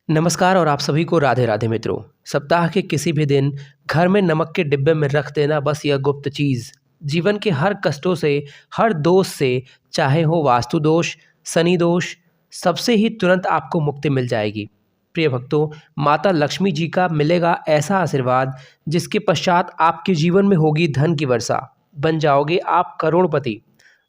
नमस्कार और आप सभी को राधे राधे मित्रों। सप्ताह के किसी भी दिन घर में नमक के डिब्बे में रख देना बस यह गुप्त चीज़ जीवन के हर कष्टों से, हर दोष से, चाहे हो वास्तु दोष, शनि दोष, सबसे ही तुरंत आपको मुक्ति मिल जाएगी। प्रिय भक्तों, माता लक्ष्मी जी का मिलेगा ऐसा आशीर्वाद जिसके पश्चात आपके जीवन में होगी धन की वर्षा, बन जाओगे आप करोड़पति।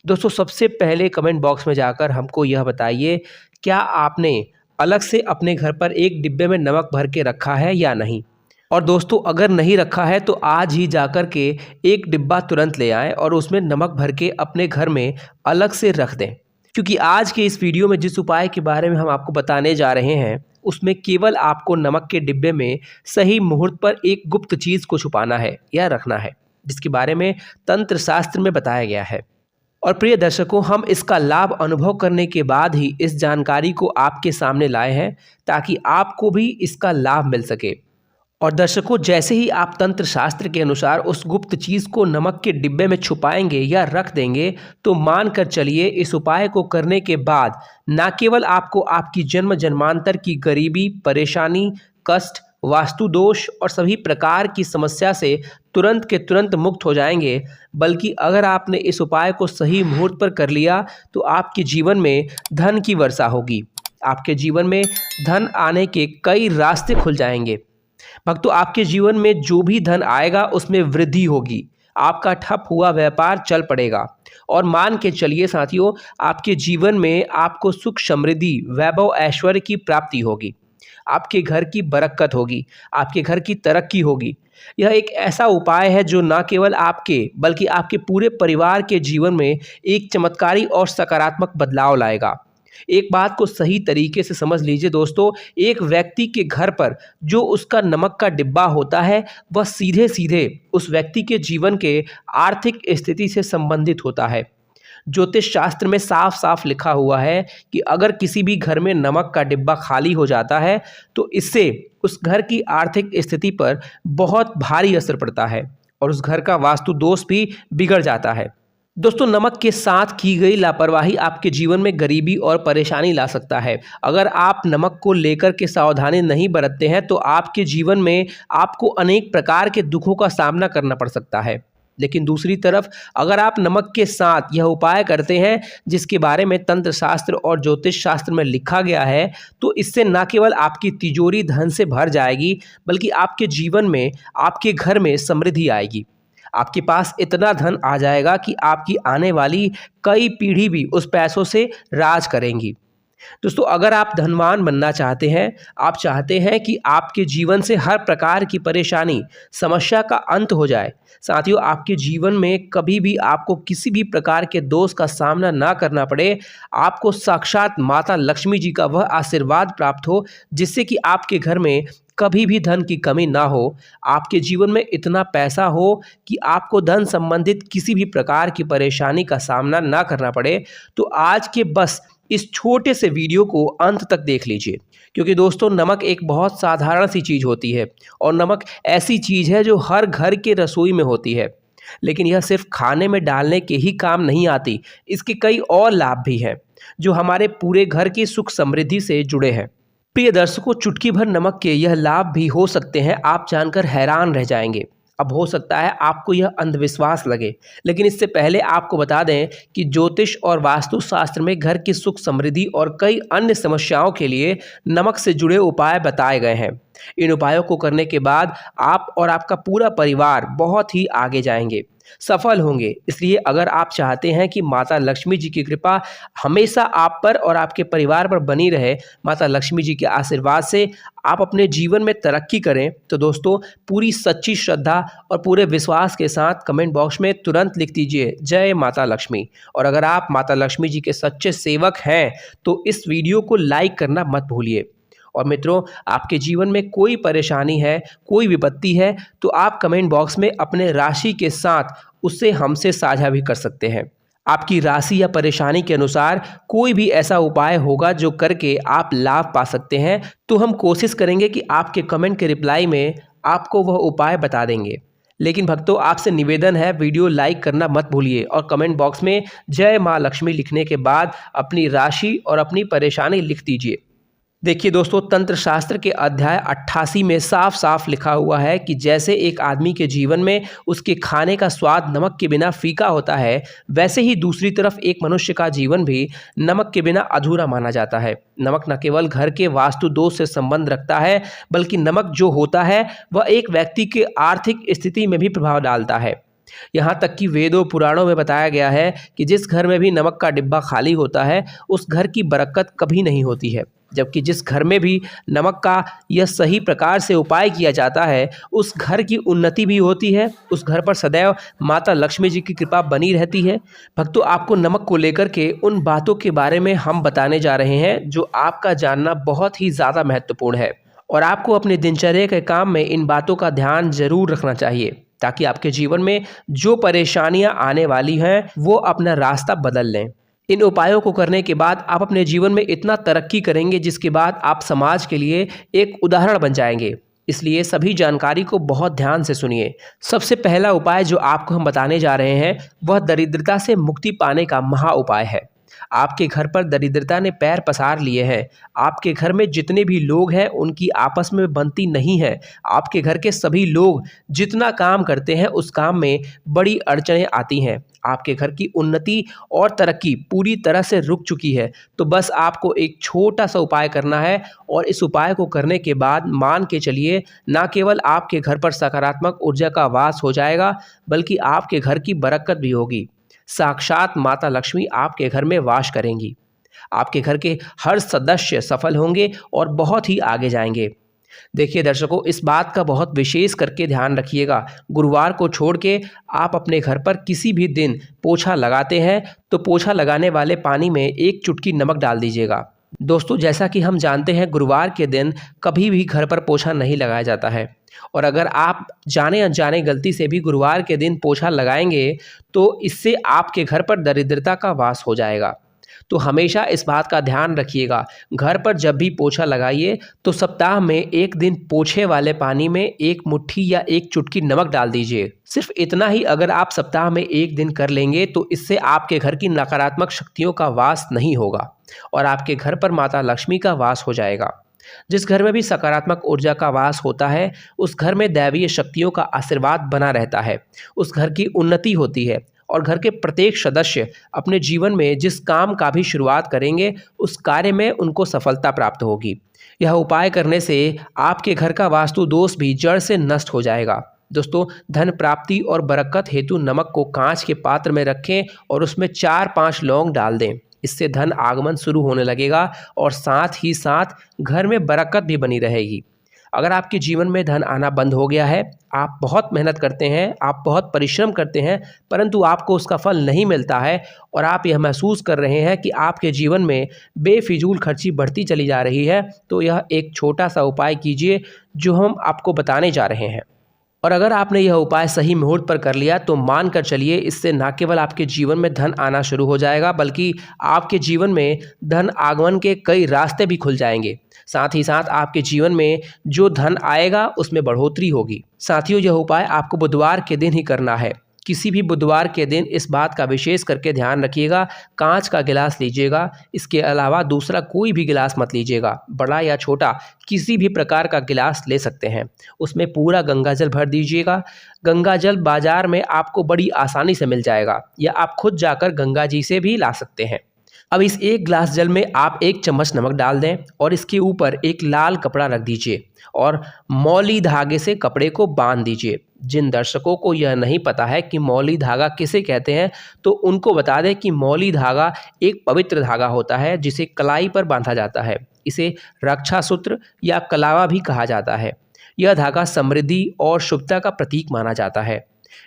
दोस्तों, सबसे पहले कमेंट बॉक्स में जाकर हमको यह बताइए, क्या आपने अलग से अपने घर पर एक डिब्बे में नमक भर के रखा है या नहीं। और दोस्तों, अगर नहीं रखा है तो आज ही जाकर के एक डिब्बा तुरंत ले आएं और उसमें नमक भर के अपने घर में अलग से रख दें। क्योंकि आज के इस वीडियो में जिस उपाय के बारे में हम आपको बताने जा रहे हैं उसमें केवल आपको नमक के डिब्बे में सही मुहूर्त पर एक गुप्त चीज़ को छुपाना है या रखना है, जिसके बारे में तंत्र शास्त्र में बताया गया है। और प्रिय दर्शकों, हम इसका लाभ अनुभव करने के बाद ही इस जानकारी को आपके सामने लाए हैं ताकि आपको भी इसका लाभ मिल सके। और दर्शकों, जैसे ही आप तंत्र शास्त्र के अनुसार उस गुप्त चीज़ को नमक के डिब्बे में छुपाएंगे या रख देंगे तो मान कर चलिए, इस उपाय को करने के बाद न केवल आपको आपकी जन्म जन्मांतर की गरीबी, परेशानी, कष्ट, वास्तु दोष और सभी प्रकार की समस्या से तुरंत के तुरंत मुक्त हो जाएंगे, बल्कि अगर आपने इस उपाय को सही मुहूर्त पर कर लिया तो आपके जीवन में धन की वर्षा होगी। आपके जीवन में धन आने के कई रास्ते खुल जाएंगे। भक्तों, आपके जीवन में जो भी धन आएगा उसमें वृद्धि होगी, आपका ठप हुआ व्यापार चल पड़ेगा। और मान के चलिए साथियों, आपके जीवन में आपको सुख, समृद्धि, वैभव, ऐश्वर्य की प्राप्ति होगी, आपके घर की बरकत होगी, आपके घर की तरक्की होगी। यह एक ऐसा उपाय है जो न केवल आपके बल्कि आपके पूरे परिवार के जीवन में एक चमत्कारी और सकारात्मक बदलाव लाएगा। एक बात को सही तरीके से समझ लीजिए दोस्तों, एक व्यक्ति के घर पर जो उसका नमक का डिब्बा होता है वह सीधे सीधे उस व्यक्ति के जीवन के आर्थिक स्थिति से संबंधित होता है। ज्योतिष शास्त्र में साफ साफ लिखा हुआ है कि अगर किसी भी घर में नमक का डिब्बा खाली हो जाता है तो इससे उस घर की आर्थिक स्थिति पर बहुत भारी असर पड़ता है और उस घर का वास्तु दोष भी बिगड़ जाता है। दोस्तों, नमक के साथ की गई लापरवाही आपके जीवन में गरीबी और परेशानी ला सकता है। अगर आप नमक को लेकर के सावधानी नहीं बरतते हैं तो आपके जीवन में आपको अनेक प्रकार के दुखों का सामना करना पड़ सकता है। लेकिन दूसरी तरफ अगर आप नमक के साथ यह उपाय करते हैं जिसके बारे में तंत्र शास्त्र और ज्योतिष शास्त्र में लिखा गया है, तो इससे न केवल आपकी तिजोरी धन से भर जाएगी बल्कि आपके जीवन में, आपके घर में समृद्धि आएगी। आपके पास इतना धन आ जाएगा कि आपकी आने वाली कई पीढ़ी भी उस पैसों से राज करेंगी। दोस्तों, अगर आप धनवान बनना चाहते हैं, आप चाहते हैं कि आपके जीवन से हर प्रकार की परेशानी, समस्या का अंत हो जाए, साथियों, आपके जीवन में कभी भी आपको किसी भी प्रकार के दोष का सामना ना करना पड़े, आपको साक्षात माता लक्ष्मी जी का वह आशीर्वाद प्राप्त हो जिससे कि आपके घर में कभी भी धन की कमी ना हो, आपके जीवन में इतना पैसा हो कि आपको धन संबंधित किसी भी प्रकार की परेशानी का सामना ना करना पड़े, तो आज के बस इस छोटे से वीडियो को अंत तक देख लीजिए। क्योंकि दोस्तों, नमक एक बहुत साधारण सी चीज़ होती है और नमक ऐसी चीज़ है जो हर घर के रसोई में होती है, लेकिन यह सिर्फ खाने में डालने के ही काम नहीं आती। इसके कई और लाभ भी हैं जो हमारे पूरे घर की सुख समृद्धि से जुड़े हैं। प्रिय दर्शकों, चुटकी भर नमक के यह लाभ भी हो सकते हैं, आप जानकर हैरान रह जाएंगे। अब हो सकता है आपको यह अंधविश्वास लगे, लेकिन इससे पहले आपको बता दें कि ज्योतिष और वास्तु शास्त्र में घर की सुख समृद्धि और कई अन्य समस्याओं के लिए नमक से जुड़े उपाय बताए गए हैं। इन उपायों को करने के बाद आप और आपका पूरा परिवार बहुत ही आगे जाएंगे, सफल होंगे। इसलिए अगर आप चाहते हैं कि माता लक्ष्मी जी की कृपा हमेशा आप पर और आपके परिवार पर बनी रहे, माता लक्ष्मी जी के आशीर्वाद से आप अपने जीवन में तरक्की करें, तो दोस्तों, पूरी सच्ची श्रद्धा और पूरे विश्वास के साथ कमेंट बॉक्स में तुरंत लिख दीजिए जय माता लक्ष्मी। और अगर आप माता लक्ष्मी जी के सच्चे सेवक हैं तो इस वीडियो को लाइक करना मत भूलिए। और मित्रों, आपके जीवन में कोई परेशानी है, कोई विपत्ति है, तो आप कमेंट बॉक्स में अपने राशि के साथ उससे हमसे साझा भी कर सकते हैं। आपकी राशि या परेशानी के अनुसार कोई भी ऐसा उपाय होगा जो करके आप लाभ पा सकते हैं, तो हम कोशिश करेंगे कि आपके कमेंट के रिप्लाई में आपको वह उपाय बता देंगे। लेकिन भक्तों, आपसे निवेदन है, वीडियो लाइक करना मत भूलिए और कमेंट बॉक्स में जय माँ लक्ष्मी लिखने के बाद अपनी राशि और अपनी परेशानी लिख दीजिए। देखिए दोस्तों, तंत्र शास्त्र के अध्याय 88 में साफ साफ लिखा हुआ है कि जैसे एक आदमी के जीवन में उसके खाने का स्वाद नमक के बिना फीका होता है, वैसे ही दूसरी तरफ एक मनुष्य का जीवन भी नमक के बिना अधूरा माना जाता है। नमक न केवल घर के वास्तु दोष से संबंध रखता है, बल्कि नमक जो होता है वह एक व्यक्ति के आर्थिक स्थिति में भी प्रभाव डालता है। यहाँ तक कि वेदों पुराणों में बताया गया है कि जिस घर में भी नमक का डिब्बा खाली होता है, उस घर की बरकत कभी नहीं होती है, जबकि जिस घर में भी नमक का यह सही प्रकार से उपाय किया जाता है, उस घर की उन्नति भी होती है। उस घर पर सदैव माता लक्ष्मी जी की कृपा बनी रहती है। भक्तों, आपको नमक को लेकर के उन बातों के बारे में हम बताने जा रहे हैं जो आपका जानना बहुत ही ज़्यादा महत्वपूर्ण है, और आपको अपने दिनचर्या के काम में इन बातों का ध्यान जरूर रखना चाहिए, ताकि आपके जीवन में जो परेशानियां आने वाली हैं वो अपना रास्ता बदल लें। इन उपायों को करने के बाद आप अपने जीवन में इतना तरक्की करेंगे जिसके बाद आप समाज के लिए एक उदाहरण बन जाएंगे। इसलिए सभी जानकारी को बहुत ध्यान से सुनिए। सबसे पहला उपाय जो आपको हम बताने जा रहे हैं वह दरिद्रता से मुक्ति पाने का महा उपाय है। आपके घर पर दरिद्रता ने पैर पसार लिए हैं। आपके घर में जितने भी लोग हैं उनकी आपस में बनती नहीं है। आपके घर के सभी लोग जितना काम करते हैं उस काम में बड़ी अड़चनें आती हैं। आपके घर की उन्नति और तरक्की पूरी तरह से रुक चुकी है। तो बस आपको एक छोटा सा उपाय करना है, और इस उपाय को करने के बाद मान के चलिए, ना केवल आपके घर पर सकारात्मक ऊर्जा का वास हो जाएगा, बल्कि आपके घर की बरकत भी होगी। साक्षात माता लक्ष्मी आपके घर में वास करेंगी। आपके घर के हर सदस्य सफल होंगे और बहुत ही आगे जाएंगे। देखिए दर्शकों, इस बात का बहुत विशेष करके ध्यान रखिएगा। गुरुवार को छोड़ के आप अपने घर पर किसी भी दिन पोछा लगाते हैं तो पोछा लगाने वाले पानी में एक चुटकी नमक डाल दीजिएगा। दोस्तों, जैसा कि हम जानते हैं, गुरुवार के दिन कभी भी घर पर पोछा नहीं लगाया जाता है, और अगर आप जाने अनजाने गलती से भी गुरुवार के दिन पोछा लगाएंगे तो इससे आपके घर पर दरिद्रता का वास हो जाएगा। तो हमेशा इस बात का ध्यान रखिएगा, घर पर जब भी पोछा लगाइए तो सप्ताह में एक दिन पोछे वाले पानी में एक मुट्ठी या एक चुटकी नमक डाल दीजिए। सिर्फ इतना ही अगर आप सप्ताह में एक दिन कर लेंगे तो इससे आपके घर की नकारात्मक शक्तियों का वास नहीं होगा और आपके घर पर माता लक्ष्मी का वास हो जाएगा। जिस घर में भी सकारात्मक ऊर्जा का वास होता है, उस घर में दैवीय शक्तियों का आशीर्वाद बना रहता है। उस घर की उन्नति होती है और घर के प्रत्येक सदस्य अपने जीवन में जिस काम का भी शुरुआत करेंगे उस कार्य में उनको सफलता प्राप्त होगी। यह उपाय करने से आपके घर का वास्तु दोष भी जड़ से नष्ट हो जाएगा। दोस्तों, धन प्राप्ति और बरकत हेतु नमक को कांच के पात्र में रखें और उसमें 4-5 लौंग डाल दें। इससे धन आगमन शुरू होने लगेगा और साथ ही साथ घर में बरकत भी बनी रहेगी। अगर आपके जीवन में धन आना बंद हो गया है, आप बहुत मेहनत करते हैं, आप बहुत परिश्रम करते हैं, परंतु आपको उसका फल नहीं मिलता है और आप यह महसूस कर रहे हैं कि आपके जीवन में बेफिजूल खर्ची बढ़ती चली जा रही है, तो यह एक छोटा सा उपाय कीजिए जो हम आपको बताने जा रहे हैं। और अगर आपने यह उपाय सही मुहूर्त पर कर लिया तो मान कर चलिए, इससे न केवल आपके जीवन में धन आना शुरू हो जाएगा, बल्कि आपके जीवन में धन आगमन के कई रास्ते भी खुल जाएंगे। साथ ही साथ आपके जीवन में जो धन आएगा उसमें बढ़ोतरी होगी। साथियों, यह उपाय आपको बुधवार के दिन ही करना है। किसी भी बुधवार के दिन इस बात का विशेष करके ध्यान रखिएगा, कांच का गिलास लीजिएगा। इसके अलावा दूसरा कोई भी गिलास मत लीजिएगा, बड़ा या छोटा किसी भी प्रकार का गिलास ले सकते हैं। उसमें पूरा गंगाजल भर दीजिएगा। गंगाजल बाजार में आपको बड़ी आसानी से मिल जाएगा, या आप खुद जाकर गंगा जी से भी ला सकते हैं। अब इस एक गिलास जल में आप 1 चम्मच नमक डाल दें और इसके ऊपर एक लाल कपड़ा रख दीजिए और मौली धागे से कपड़े को बांध दीजिए। जिन दर्शकों को यह नहीं पता है कि मौली धागा किसे कहते हैं, तो उनको बता दें कि मौली धागा एक पवित्र धागा होता है जिसे कलाई पर बांधा जाता है। इसे रक्षा सूत्र या कलावा भी कहा जाता है। यह धागा समृद्धि और शुभता का प्रतीक माना जाता है।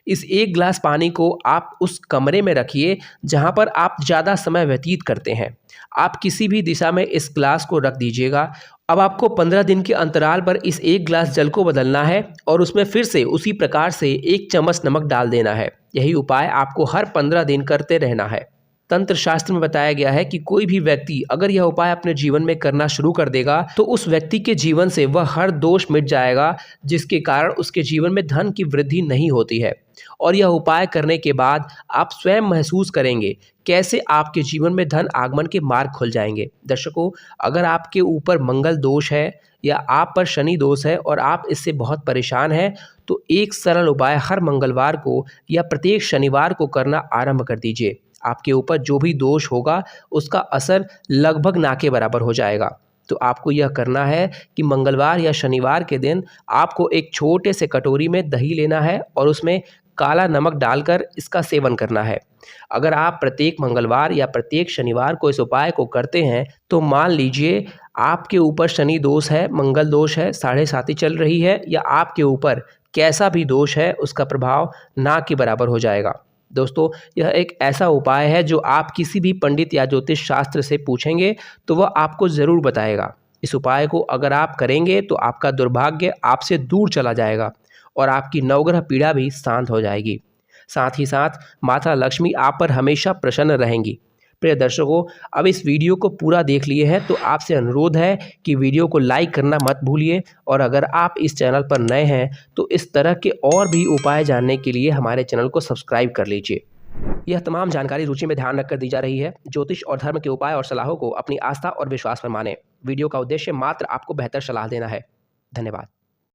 इस 1 गिलास पानी को आप उस कमरे में रखिए जहां पर आप ज़्यादा समय व्यतीत करते हैं। आप किसी भी दिशा में इस गिलास को रख दीजिएगा। अब आपको 15 दिन के अंतराल पर इस 1 गिलास जल को बदलना है और उसमें फिर से उसी प्रकार से 1 चम्मच नमक डाल देना है। यही उपाय आपको हर 15 दिन करते रहना है। तंत्र शास्त्र में बताया गया है कि कोई भी व्यक्ति अगर यह उपाय अपने जीवन में करना शुरू कर देगा तो उस व्यक्ति के जीवन से वह हर दोष मिट जाएगा, जिसके कारण उसके जीवन में धन की वृद्धि नहीं होती है। और यह उपाय करने के बाद आप स्वयं महसूस करेंगे कैसे आपके जीवन में धन आगमन के मार्ग खुल जाएंगे। दर्शकों, अगर आपके ऊपर मंगल दोष है या आप पर शनि दोष है और आप इससे बहुत परेशान हैं, तो एक सरल उपाय हर मंगलवार को या प्रत्येक शनिवार को करना आरंभ कर दीजिए। आपके ऊपर जो भी दोष होगा उसका असर लगभग ना के बराबर हो जाएगा। तो आपको यह करना है कि मंगलवार या शनिवार के दिन आपको एक छोटे से कटोरी में दही लेना है और उसमें काला नमक डालकर इसका सेवन करना है। अगर आप प्रत्येक मंगलवार या प्रत्येक शनिवार को इस उपाय को करते हैं तो मान लीजिए आपके ऊपर शनि दोष है, मंगल दोष है, 7.5 चल रही है या आपके ऊपर कैसा भी दोष है उसका प्रभाव ना के बराबर हो जाएगा। दोस्तों, यह एक ऐसा उपाय है जो आप किसी भी पंडित या ज्योतिष शास्त्र से पूछेंगे तो वह आपको ज़रूर बताएगा। इस उपाय को अगर आप करेंगे तो आपका दुर्भाग्य आपसे दूर चला जाएगा और आपकी नवग्रह पीड़ा भी शांत हो जाएगी। साथ ही साथ माता लक्ष्मी आप पर हमेशा प्रसन्न रहेंगी। प्रिय दर्शकों, अब इस वीडियो को पूरा देख लिए हैं तो आपसे अनुरोध है कि वीडियो को लाइक करना मत भूलिए और अगर आप इस चैनल पर नए हैं तो इस तरह के और भी उपाय जानने के लिए हमारे चैनल को सब्सक्राइब कर लीजिए। यह तमाम जानकारी रुचि में ध्यान रखकर दी जा रही है। ज्योतिष और धर्म के उपाय और सलाहों को अपनी आस्था और विश्वास पर मानें। वीडियो का उद्देश्य मात्र आपको बेहतर सलाह देना है। धन्यवाद।